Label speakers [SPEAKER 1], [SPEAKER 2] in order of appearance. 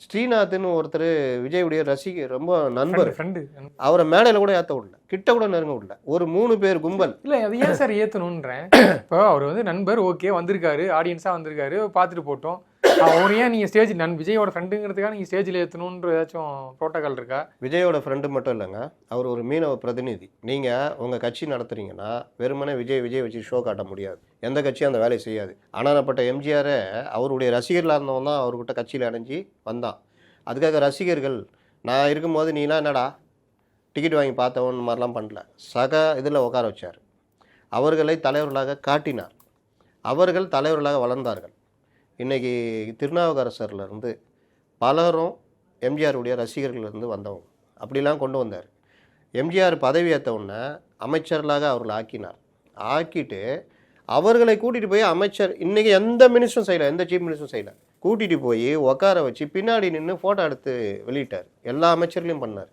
[SPEAKER 1] ஸ்ரீநாத்னு ஒருத்தர் விஜயுடைய ரசிகர், ரொம்ப நண்பர்.
[SPEAKER 2] ஃப்ரெண்டு.
[SPEAKER 1] அவரை மேடையில் கூட ஏற்ற விடல, கிட்ட கூட நெருங்க விடல. ஒரு 3 பேர் கும்பல்.
[SPEAKER 2] இல்லை, அது ஏன் சார் ஏற்றணுன்றேன். இப்போ அவர் வந்து நண்பர், ஓகே, வந்திருக்காரு, ஆடியன்ஸாக வந்திருக்காரு, பார்த்துட்டு போட்டோம். அவர் ஏன் நீங்கள் ஸ்டேஜ் விஜயோட ஃப்ரெண்டுங்கிறதுக்காக நீங்கள் ஸ்டேஜில் ஏற்றணுன்ற ஏதாச்சும் ப்ரோட்டோகால் இருக்கா?
[SPEAKER 1] விஜயோட ஃப்ரெண்டு மட்டும் இல்லைங்க, அவர் ஒரு மீனவ பிரதிநிதி. நீங்கள் உங்கள் கட்சி நடத்துறீங்கன்னா வெறுமனே விஜய் வச்சு ஷோ காட்ட முடியாது. எந்த கட்சியும் அந்த வேலையை செய்யாது. ஆனாப்பட்ட எம்ஜிஆரை அவருடைய ரசிகர்களாக இருந்தவன் தான் அவர்கிட்ட கட்சியில் அடைஞ்சி வந்தான். அதுக்காக ரசிகர்கள் நான் இருக்கும்போது நீலாம் என்னடா டிக்கெட் வாங்கி பார்த்தவன் மாதிரிலாம் பண்ணல. இதில் உட்கார வச்சார். அவர்களை தலைவர்களாக காட்டினார். அவர்கள் தலைவர்களாக வளர்ந்தார்கள். இன்றைக்கி திருநாவுக்கரசர்லேருந்து பலரும் எம்ஜிஆருடைய ரசிகர்கள்லேருந்து வந்தவங்க. அப்படிலாம் கொண்டு வந்தார். எம்ஜிஆர் பதவி ஏற்ற உடனே அமைச்சர்களாக அவர்களை ஆக்கிட்டு அவர்களை கூட்டிகிட்டு போய் அமைச்சர், இன்றைக்கி எந்த மினிஸ்டரும் செய்யலை, எந்த சீஃப் மினிஸ்டரும் செய்யலை, கூட்டிகிட்டு போய் உட்கார வச்சு பின்னாடி நின்று ஃபோட்டோ எடுத்து வெளியிட்டார். எல்லா அமைச்சர்களையும் பண்ணார்.